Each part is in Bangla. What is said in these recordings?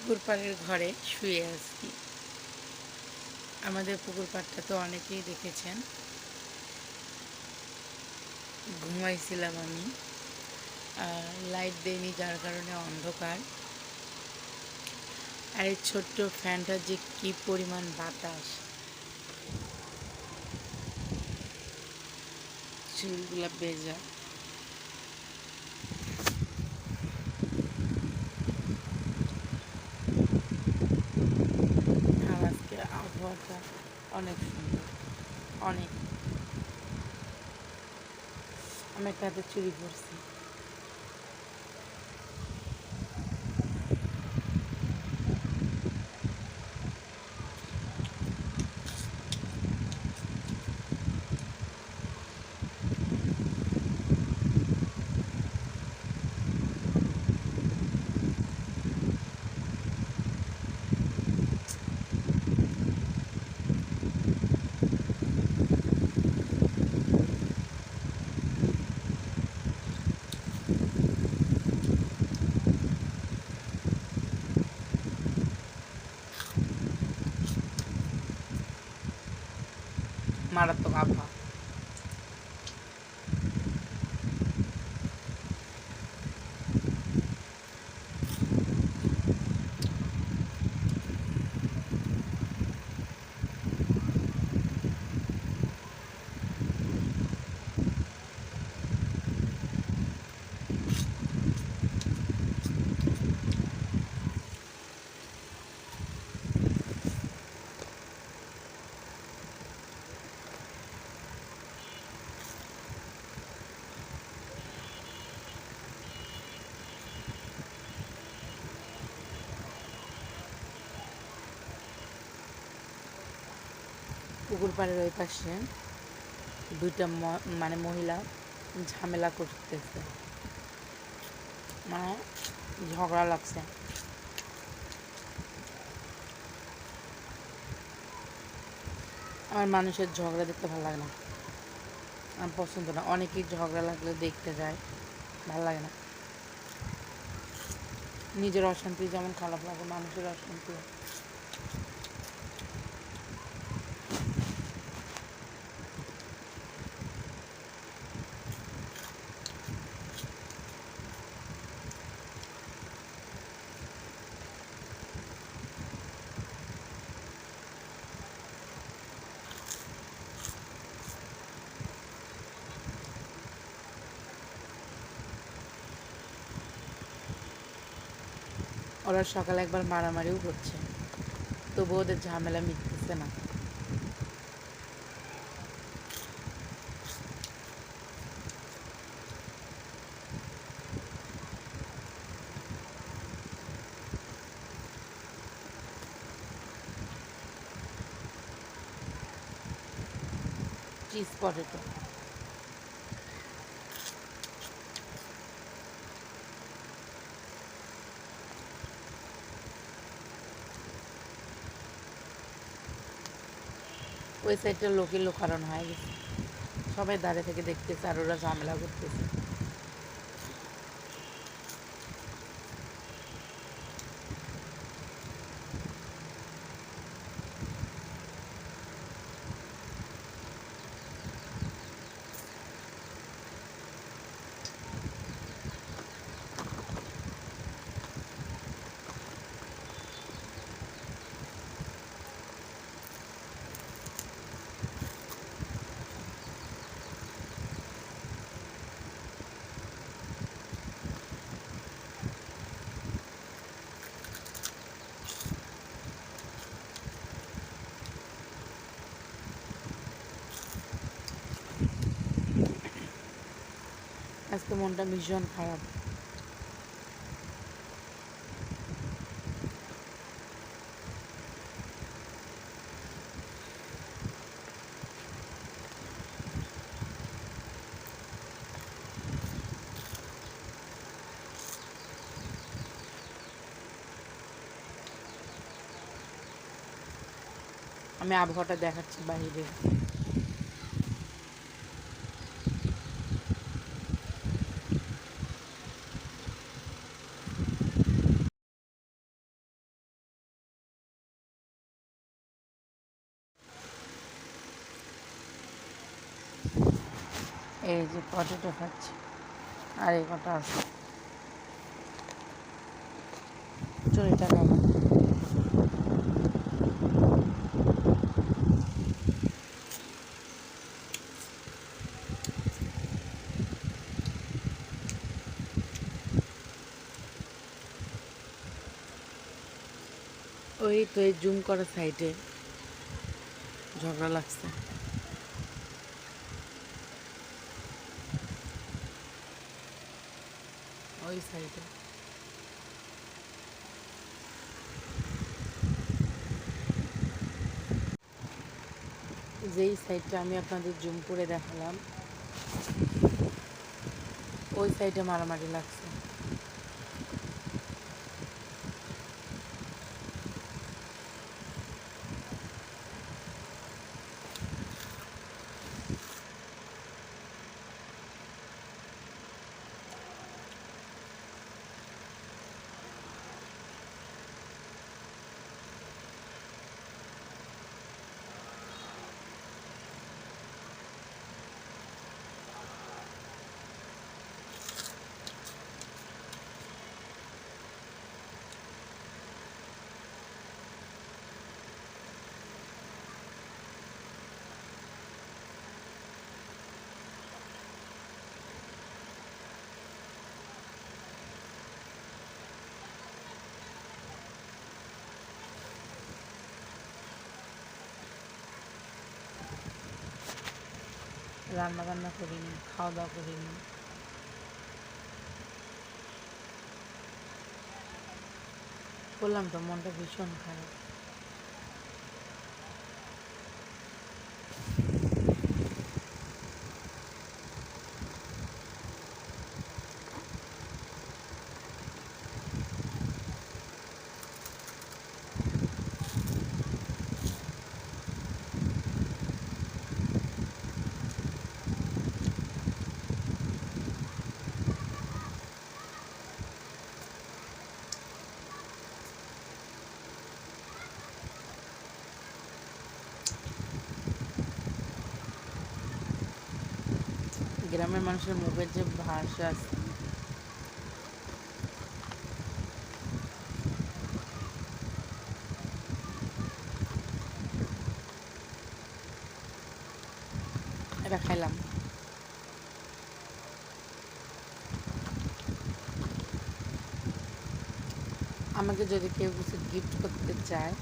পুকুর পাড়ের ঘরে শুয়ে আছি। আমাদের পুকুর পাড়টা তো অনেকেই দেখেছেন। ঘুমাইছিলাম আমি, লাইট দেয়নি যার কারণে অন্ধকার। আর এই ছোট্ট ফ্যানটার যে কি পরিমাণ বাতাস, চুলগুলা ভেজা। আর আজকে আবহাওয়াটা অনেক সুন্দর, অনেক। আমি একটা হাতে চুরি করছি। মারাত্মক আবহাওয়া। পুকুর পাড়ের ওই পাশে দুইটা মানে মহিলা ঝামেলা করতেছে, মানে ঝগড়া লাগছে। আমার মানুষের ঝগড়া দেখতে ভালো লাগে না, আমার পছন্দ না। অনেকেই ঝগড়া লাগলে দেখতে যায়, ভালো লাগে না। নিজের অশান্তি যেমন খারাপ লাগে, মানুষের অশান্তি। ওরা সকালে একবার মারামারিও করছে, তবু ওদের ঝামেলা মিটতেছে না। Cheese potato. ওই সাইডটা লোকের লোকারণ হয়ে গেছে, সবাই দাঁড়িয়ে থেকে দেখতেছে আর ওরা ঝামেলা করতেছে। আজকে মনটা ভীষণ খারাপ। আমি আবহাওয়াটা দেখাচ্ছি বাইরে। এই যে পটেটো খাচ্ছি, আর এই কটা আছে। চুরিটা কেমন? ওই তো এই জুম করা সাইডে ঝগড়া লাগছে। ওই সাইডে যেই সাইডটা আমি আপনাদের জুম করে দেখালাম, ওই সাইডে মারামারি লাগছে। রান্না বান্না করিনি, খাওয়া দাওয়া করিনি। বললাম তো মনটা ভীষণ খারাপ। গ্রামের মানুষের মুখের যে ভাষা আছে, এটা খাইলাম। আমাকে যদি কেউ কিছু গিফট করতে চায়,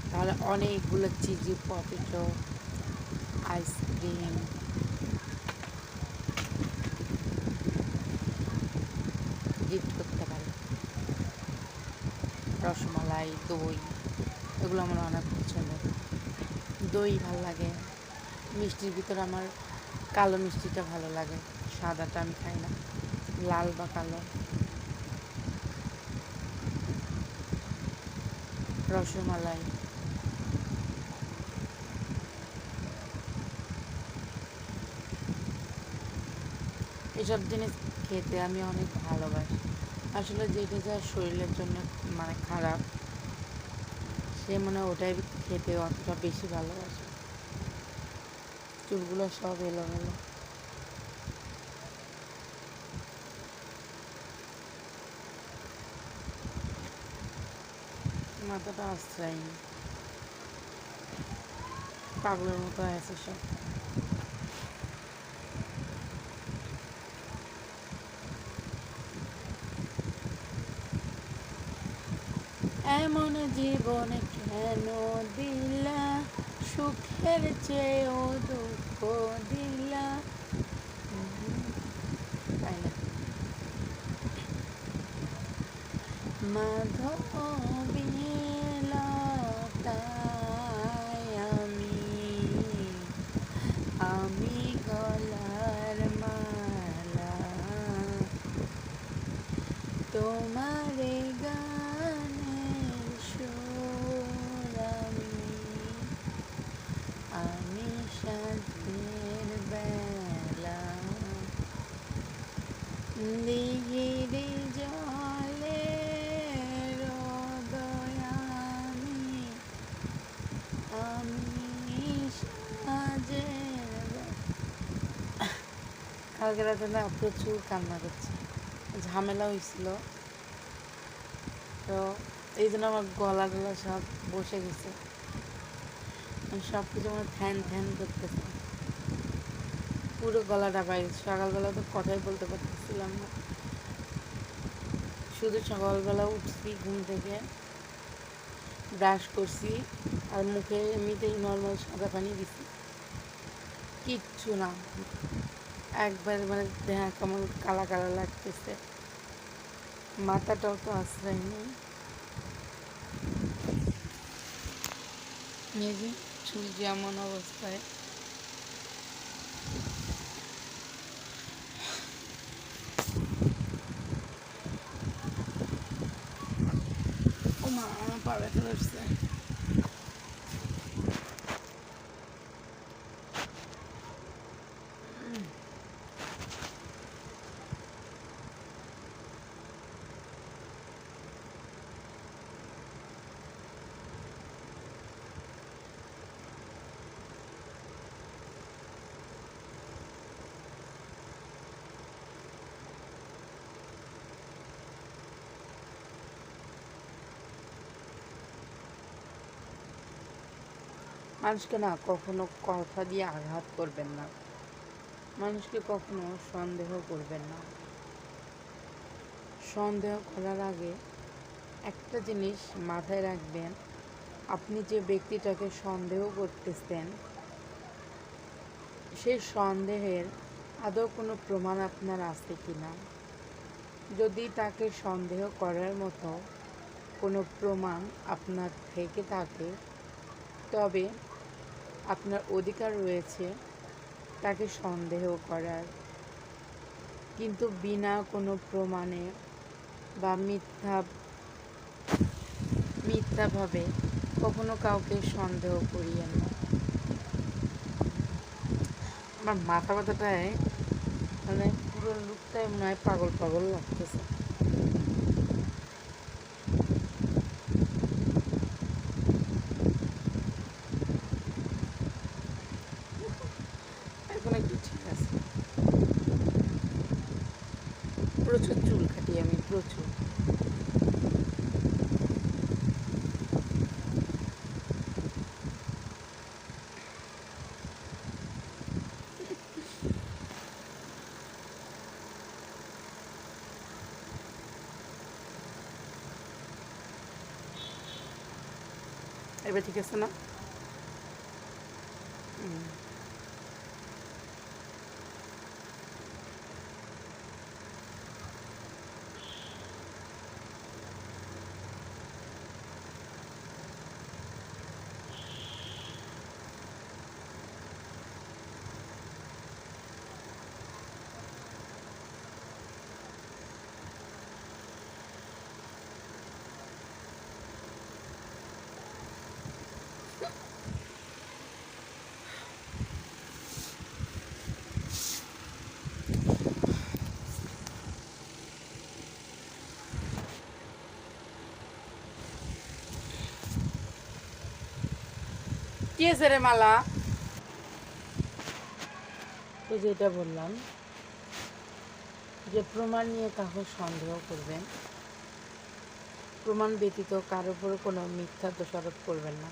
তাহলে অনেকগুলো চিজি পটেটো, আইসক্রিম, গিফট করতে পারে। রসমালাই, দই, এগুলো আমার অনেক পছন্দ। দই ভালো লাগে। মিষ্টির ভিতরে আমার কালো মিষ্টিটা ভালো লাগে, সাদাটা আমি খাই না, লাল বা কালো। রসমালাই, এসব জিনিস খেতে আমি অনেক ভালোবাসি। আসলে যেটা যা শরীরের জন্য মানে খারাপ, সে মনে হয় ওটাই খেতে অতটা বেশি ভালোবাসে। চুলগুলো সব এলোমেলো। মাথাটা আশ্রয় পাগলের মতো আছে সব। এমন জীবন কেন দিলা, সুখের চেয়েও দুঃখ দিলা। তাই না? মাধবী লতায় আমি গলার মালা, তোমারে গানের সুর আমি সাধের বেলা, দিঘিরি জলে রদয়ামি আমি সাজের কালকে রাতে না প্রচুর কান্না করছে, ঝামেলা হয়েছিল, তো এই জন্য আমার গলাগুলো সব বসে গেছে, সব কিছু আমার ধ্যান ধ্যান করতেছে, পুরো গলাটা বাইরে। সকালবেলা তো কথাই বলতে পারতেছিলাম না, শুধু সকালবেলা উঠছি ঘুম থেকে, ব্রাশ করছি আর মুখে এমনিতেই নর্মাল সাদা পানি দিছি, কিচ্ছু না, একবার মানে দেহা কেমন কালা কালা লাগতেছে, মাথাটাও তো আশ্রয় নেই, নিজে চুল যেমন অবস্থায়। ও মা, আমার পা ব্যথা ধরছে। মানুষকে না কখনো কথা দিয়ে আঘাত করবেন না, মানুষকে কখনো সন্দেহ করবেন না। সন্দেহ করার আগে একটা জিনিস মাথায় রাখবেন, আপনি যে ব্যক্তিটাকে সন্দেহ করতেছেন সেই সন্দেহের আদৌ কোনো প্রমাণ আপনার আছে কি না। যদি তাকে সন্দেহ করার মতো কোনো প্রমাণ আপনার থেকে থাকে, তবে আপনার অধিকার রয়েছে তাকে সন্দেহ করার, কিন্তু বিনা কোনো প্রমাণে বা মিথ্যাভাবে কখনো কাউকে সন্দেহ করিয়েন না। আমার মাথা ব্যথাটায় মানে পুরো লুকটাই মনে হয় পাগল পাগল লাগতেছে। এখন একটু ঠিক আছে, প্রচুর চুল কাটি আমি, প্রচুর। এবার ঠিক আছে না? কি আছে রে মালা? তো যেটা বললাম, যে প্রমাণ নিয়ে কাউকে সন্দেহ করবেন, প্রমাণ ব্যতীত কারোর উপরে কোনো মিথ্যা দোষারোপ করবেন না।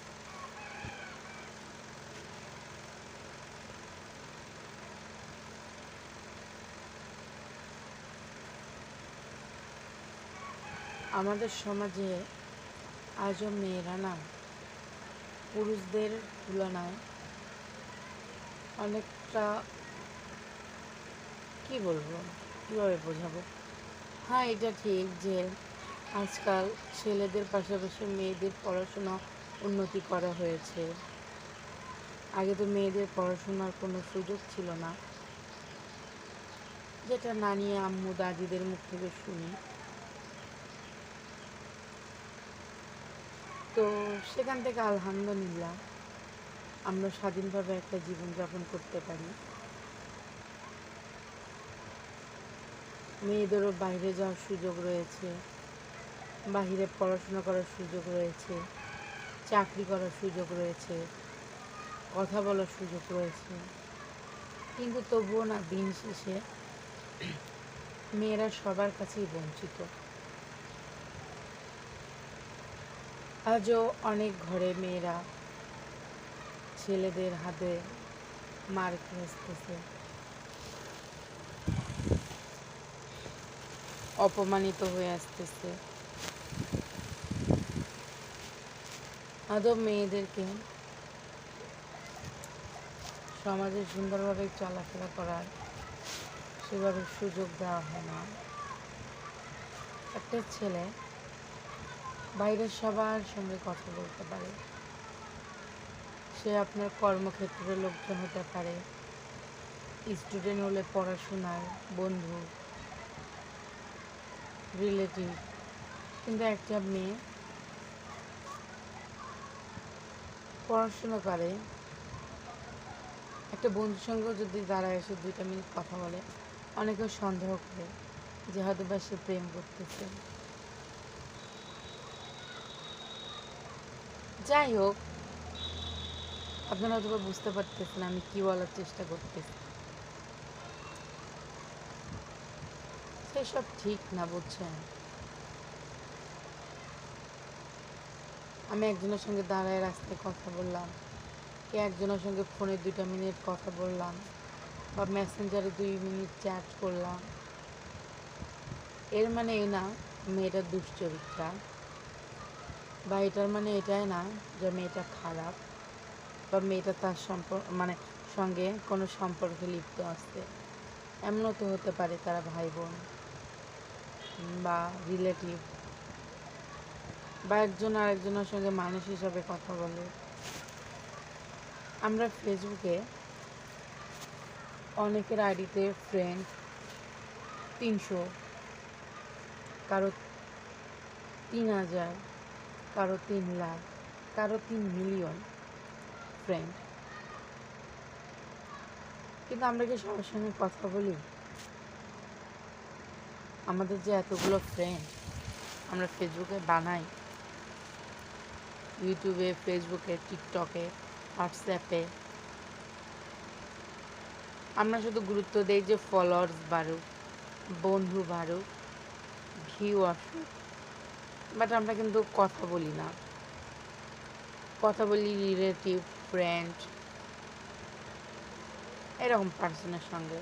আমাদের সমাজে আজও মেয়েরা না পুরুষদের তুলনায় অনেকটা, কি বলবো, কীভাবে বোঝাবো, হ্যাঁ এটা ঠিক যে আজকাল ছেলেদের পাশাপাশি মেয়েদের পড়াশোনা উন্নতি করা হয়েছে। আগে তো মেয়েদের পড়াশোনার কোনো সুযোগ ছিল না, যেটা নানি আম্মু দাদিদের মুখ থেকে শুনি। তো সেখান থেকে আলহামদুলিল্লাহ আমরা স্বাধীনভাবে একটা জীবনযাপন করতে পারি। মেয়েদেরও বাইরে যাওয়ার সুযোগ রয়েছে, বাহিরে পড়াশোনা করার সুযোগ রয়েছে, চাকরি করার সুযোগ রয়েছে, কথা বলার সুযোগ রয়েছে, কিন্তু তবুও না দিন শেষে মেয়েরা সবার কাছেই বঞ্চিত। আজও অনেক ঘরে মেয়েরা ছেলেদের হাতে মার খেয়ে আসতেছে, অপমানিত হয়ে আসতেছে। আদৌ মেয়েদেরকে সমাজে সুন্দরভাবে চলাফেরা করার সেভাবে সুযোগ দেওয়া হয় না। একটা ছেলে বাইরের সবার সঙ্গে কথা বলতে পারে, সে আপনার কর্মক্ষেত্রের লোকজন হতে পারে, স্টুডেন্ট হলে পড়াশোনার বন্ধু, রিলেটিভ। কিন্তু একটা মেয়ে পড়াশোনা করে, একটা বন্ধুর সঙ্গে যদি দাঁড়ায় এসে 2টা মিনিট কথা বলে, অনেকে সন্দেহ করে যে হয়তো বা সে প্রেম করতেছে। যাই হোক, আপনারা হয়তো বুঝতে পারতেছেন আমি কি বলার চেষ্টা করতেছি। সেসব ঠিক না, বুঝছেন? আমি একজনের সঙ্গে দাঁড়ায় রাস্তায় কথা বললাম, কি একজনের সঙ্গে ফোনে 2টা মিনিট কথা বললাম, বা মেসেঞ্জারে 2 মিনিট চ্যাট করলাম, এর মানে এই না মেয়েটা দুশ্চরিত্রা, বা এটার মানে এটাই না যে মেয়েটা খারাপ, বা মেয়েটা তার সঙ্গে কোনো সম্পর্কে লিপ্ত আছে। এমনও তো হতে পারে তারা ভাই বোন বা রিলেটিভ, বা একজন আরেকজনের সঙ্গে মানুষ হিসাবে কথা বলে। আমরা ফেসবুকে অনেকের আইডিতে ফ্রেন্ড 300, কারো 3000, কারো 3 লাখ, কারো 3 মিলিয়ন ফ্রেন্ড। কিন্তু আমরা কি সবার সঙ্গে কথা বলি? আমাদের যে এতগুলো ফ্রেন্ড আমরা ফেসবুকে বানাই, ইউটিউবে, ফেসবুকে, টিকটকে, হোয়াটসঅ্যাপে, আমরা শুধু গুরুত্ব দিই যে ফলোয়ার্স বাড়ুক, বন্ধু বাড়ুক, ভিউ আসুক, বাট আমরা কিন্তু কথা বলি না। কথা বলি রিলেটিভ, ফ্রেন্ড, এরকম পার্সনের সঙ্গে।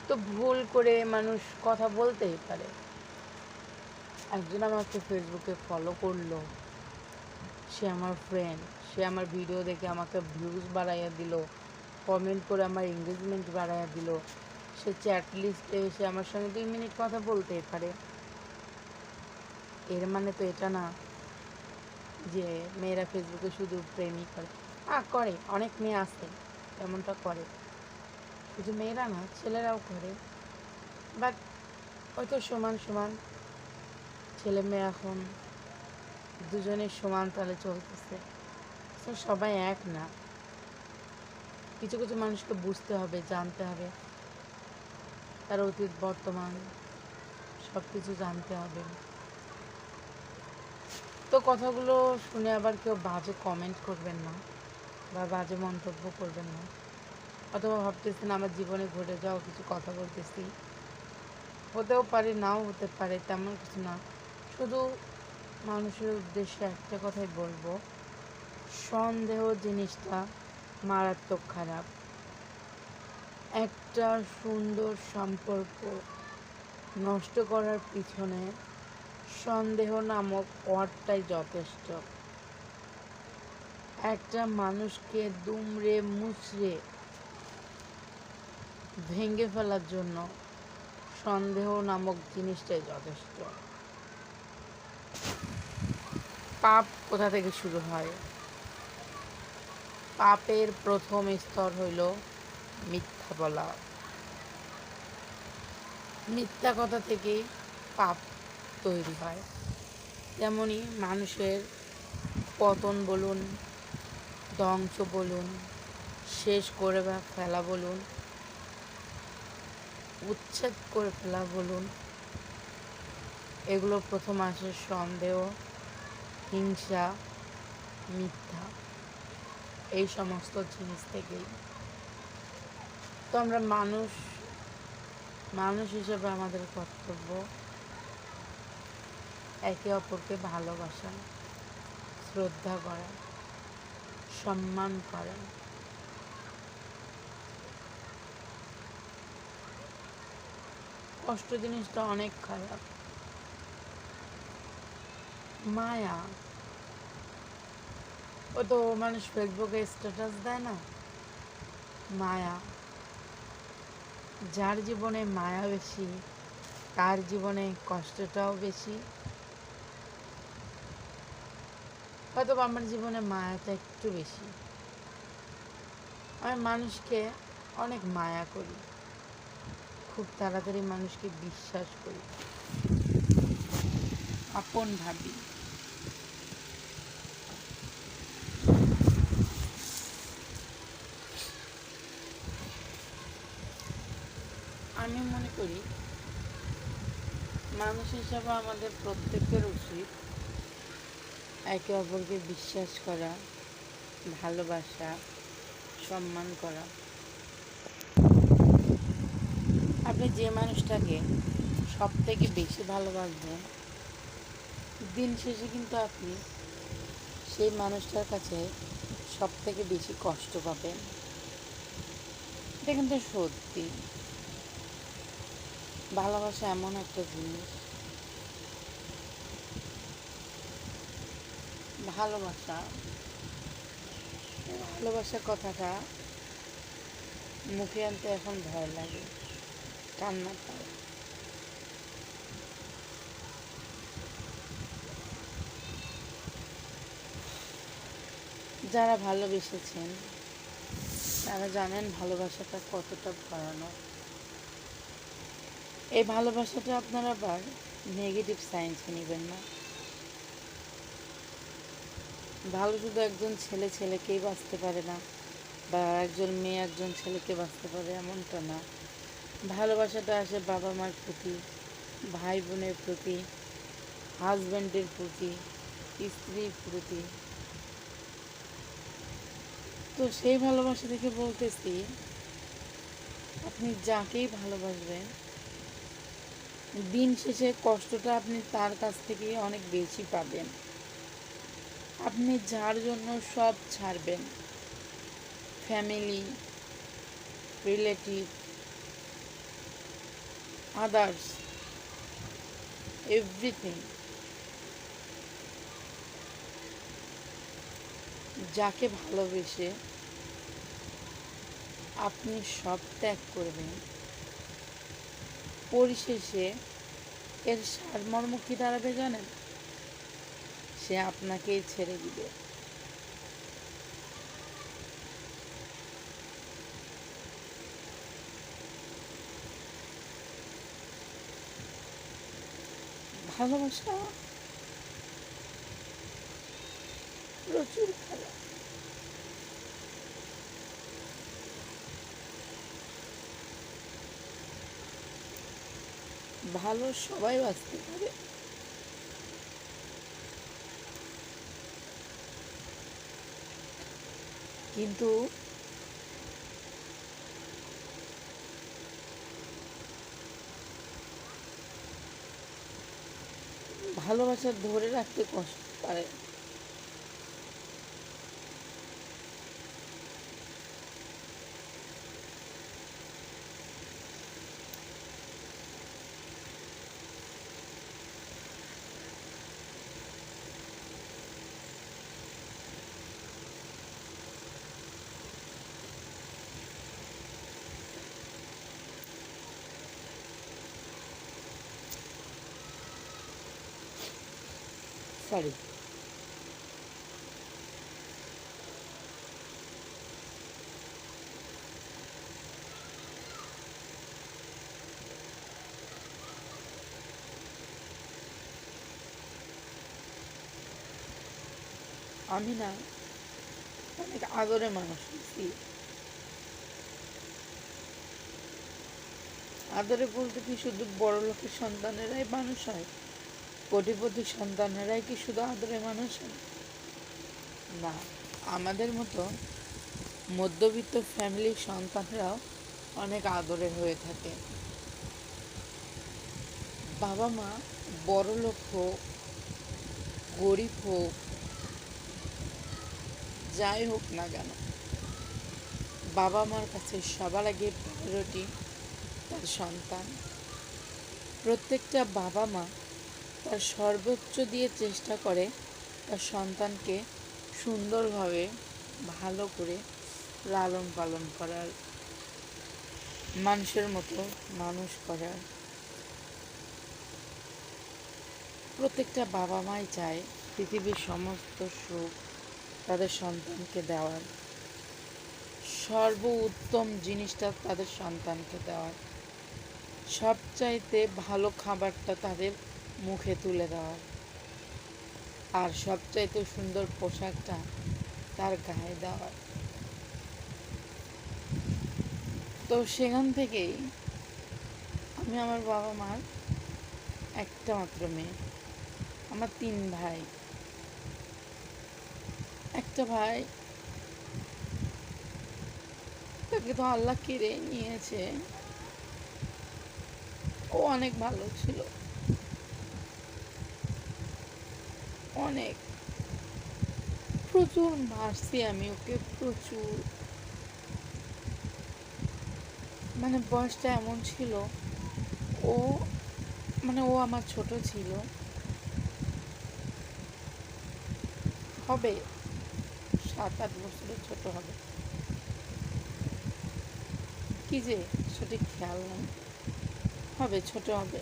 তো ভুল করে মানুষ কথা বলতেই পারে। একজন আমাকে ফেসবুকে ফলো করলো, সে আমার ফ্রেন্ড, সে আমার ভিডিও দেখে আমাকে ভিউজ বাড়াইয়া দিল, কমেন্ট করে আমার এঙ্গেজমেন্ট বাড়াইয়া দিল, সে চ্যাট লিস্টে এসে আমার সঙ্গে 2 মিনিট কথা বলতেই পারে। এর মানে তো এটা না যে মেয়েরা ফেসবুকে শুধু প্রেমই করে। করে, অনেক মেয়ে আছে এমনটা করে, শুধু মেয়েরা না, ছেলেরাও করে। বাট ওই তো সমান সমান, ছেলে মেয়ে এখন দুজনের সমান তালে চলতেছে। তো সবাই এক না, কিছু কিছু মানুষকে বুঝতে হবে, জানতে হবে, তার অতীত বর্তমান সব কিছু জানতে হবে। তো কথাগুলো শুনে আবার কেউ বাজে কমেন্ট করবেন না বা বাজে মন্তব্য করবেন না, অথবা ভাবতেছেন আমার জীবনে ঘটে যাওয়া কিছু কথা বলতেছি। হতেও পারে, নাও হতে পারে, তেমন কিছু না। শুধু মানুষের উদ্দেশ্যে একটা কথাই বলবো, সন্দেহ জিনিসটা মারাত্মক খারাপ। একটা সুন্দর সম্পর্ক নষ্ট করার পিছনে সন্দেহ নামক ওয়ার্ডটাই যথেষ্ট। একটা মানুষকে দুমড়ে মুচড়ে ভেঙে ফেলার জন্য সন্দেহ নামক জিনিসটাই যথেষ্ট। পাপ কোথা থেকে শুরু হয়? পাপের প্রথম স্তর হইল মিথ্যা বলা। মিথ্যা কথা থেকেই পাপ তৈরি হয়। তেমনি মানুষের পতন বলুন, ধ্বংস বলুন, শেষ করে ফেলা বলুন, উচ্ছেদ করে ফেলা বলুন, এগুলো প্রথম আসে সন্দেহ, হিংসা, মিথ্যা, এই সমস্ত জিনিস থেকেই। তো আমরা মানুষ মানুষ হিসেবে আমাদের কর্তব্য একে অপরকে ভালোবাসা, শ্রদ্ধা করা, সম্মান করা। কষ্ট জিনিসটা অনেক খারাপ। মায়া, ও তো মানুষ ফেসবুকে স্ট্যাটাস দেয় না, মায়া। যার জীবনে মায়া বেশি তার জীবনে কষ্টটাও বেশি। হয়তো আমার জীবনে মায়াটা একটু বেশি। আমি মানুষকে অনেক মায়া করি, খুব তাড়াতাড়ি মানুষকে বিশ্বাস করি, আপন ভাবি। আমি মনে করি মানুষ হিসাবে আমাদের প্রত্যেকের উচিত একে অপরকে বিশ্বাস করা, ভালোবাসা, সম্মান করা। আপনি যে মানুষটাকে সব থেকে বেশি ভালোবাসবেন, দিন শেষে কিন্তু আপনি সেই মানুষটার কাছে সব থেকে বেশি কষ্ট পাবেন। এটা কিন্তু সত্যি। ভালোবাসা এমন একটা জিনিস, ভালোবাসা ভালোবাসার কথাটা মুখে আনতে এখন ভয় লাগে, কান্না পায়। যারা ভালোবেসেছেন তারা জানেন ভালোবাসাটা কতটা ভয়ানক। এই ভালোবাসাটা আপনারা আবার নেগেটিভ সায়েন্সে নেবেন না। ভালো শুধু একজন ছেলে ছেলেকেই বাঁচতে পারে না, বা একজন মেয়ে একজন ছেলেকে বাঁচতে পারে এমনটা না। ভালোবাসাটা আসে বাবা মার প্রতি, ভাই বোনের প্রতি, হাজব্যান্ডের প্রতি, স্ত্রীর প্রতি। তো সেই ভালোবাসা থেকে বলতেছি, আপনি যাকেই ভালোবাসবেন দিন শেষে কষ্টটা আপনি তার কাছ থেকে অনেক বেশি পাবেন। আপনি যার জন্য সব ছাড়বেন, ফ্যামিলি, রিলেটিভ, আদার্স, এভরিথিং, যাকে ভালোবেসে আপনি সব ত্যাগ করবেন, পরিশেষে এর সারমর্ম কী দাঁড়াবে জানেন? সে আপনাকেই ছেড়ে দিবে। ভালোবাসা প্রচুর খারাপ। ভালো সবাই বাঁচতে পারে, কিন্তু ভালোবাসা ধরে রাখতে কষ্ট পারে। সরি, আমি না অনেক আদরে মানুষ হয়েছি। আদরে বলতে কি শুধু বড় লোকের সন্তানেরাই মানুষ হয়? কোটিপতি সন্তানেরাই কি শুধু আদরে মানুষ হয়? না, আমাদের মতো মধ্যবিত্ত ফ্যামিলির সন্তানরাও অনেক আদরের হয়ে থাকে। বাবা মা বড়লোক হোক, গরিব হোক, যাই হোক না কেন, বাবা মার কাছে সবার আগে প্রায়োরিটি তার সন্তান। প্রত্যেকটা বাবা মা তার সর্বোচ্চ দিয়ে চেষ্টা করে তার সন্তানকে সুন্দরভাবে ভালো করে লালন পালন করার, মানুষের মতো মানুষ করার। প্রত্যেকটা বাবা মাই চায় পৃথিবীর সমস্ত সুখ তাদের সন্তানকে দেওয়ার, সর্বোত্তম জিনিসটা তাদের সন্তানকে দেওয়ার, সবচাইতে ভালো খাবারটা তাদের মুখে তুলে দেওয়ার, আর সবচাইতে সুন্দর পোশাকটা তার গায়ে দেওয়ার। তো সেখান থেকেই আমি আমার বাবা মার একটা মাত্র মেয়ে। আমার 3 ভাই। একটা ভাই, তাকে তো আল্লাহ কেড়ে নিয়েছে। ও অনেক ভালো ছিল, অনেক, প্রচুর মারছি আমি ওকে, প্রচুর। মানে বয়সটা এমন ছিল, ও ও আমার ছোট ছিল, হবে 7-8 বছরের ছোট হবে, কি যে সঠিক খেয়াল নেই, হবে ছোট হবে,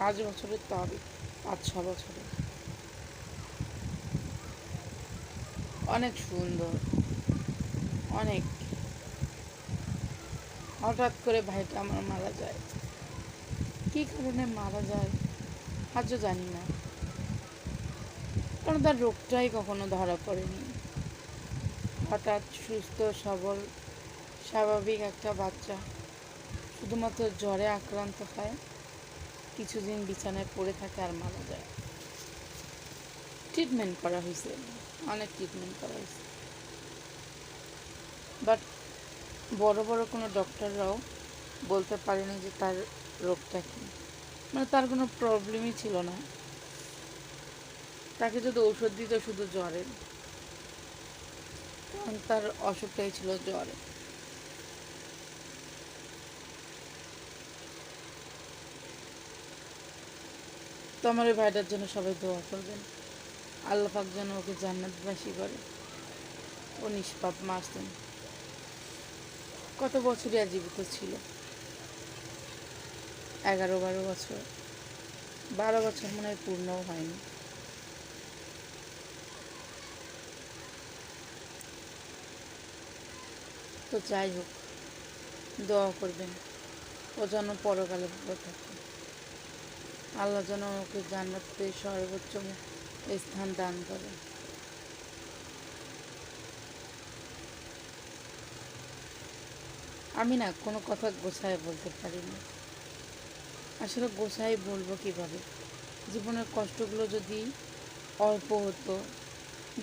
5 বছরের তো হবে, 5-6 বছরের। অনেক সুন্দর, অনেক। হঠাৎ করে ভাইটা আমার মারা যায়। কী কারণে মারা যায় আজও জানি না, কারণ তার রোগটাই কখনো ধরা পড়েনি। হঠাৎ সুস্থ সবল স্বাভাবিক একটা বাচ্চা শুধুমাত্র জ্বরে আক্রান্ত হয়, কিছুদিন বিছানায় পড়ে থাকে আর মারা যায়। ট্রিটমেন্ট করা হয়েছে, অনেক ট্রিটমেন্ট করা হয়েছে, বাট বড় বড় কোনো ডক্টররাও বলতে পারেনি যে তার রোগটা কী। তার কোনো প্রবলেমই ছিল না, তাকে যদি ঔষধ দিত শুধু জ্বরের, কারণ তার অসুখটাই ছিল জ্বরে। তো আমার ওই ভাইটার জন্য সবাই দোয়া করবেন, আল্লাহ পাক যেন ওকে জান্নাতবাসী করে। ও নিষ্পাপ মাসুম, কত বছরই জীবিত ছিল, 11-12 বছর, 12 বছর মনে হয় পূর্ণও হয়নি। তো যাই হোক, দোয়া করবেন ও যেন পরকালে ভালো থাকে, আল্লাহ যেন ওকে জান্নাতে সর্বোচ্চ স্থান দান করে। আমি না কোনো কথা গোছায় বলতে পারি না, আসলে গোছায় বলবো কিভাবে। জীবনের কষ্টগুলো যদি অল্প হতো,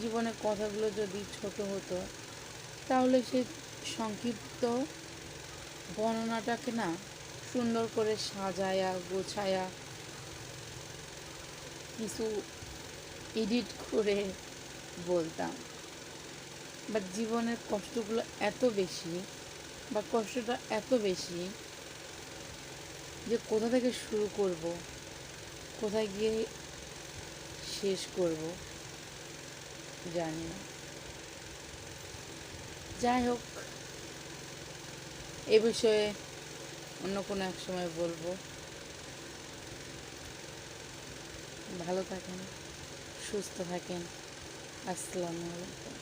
জীবনের কথাগুলো যদি ছোট হতো, তাহলে সে সংক্ষিপ্ত বর্ণনাটাকে না সুন্দর করে সাজায়া গোছায়া কিছু এডিট করে বলতাম। বাট জীবনের কষ্টগুলো এত বেশি, বা কষ্টটা এত বেশি যে কোথা থেকে শুরু করব, কোথায় গিয়ে শেষ করব জানি না। যাই হোক, এ বিষয়ে অন্য কোনো এক সময় বলবো। ভালো থাকেন, সুস্থ থাকেন। আসসালামু আলাইকুম।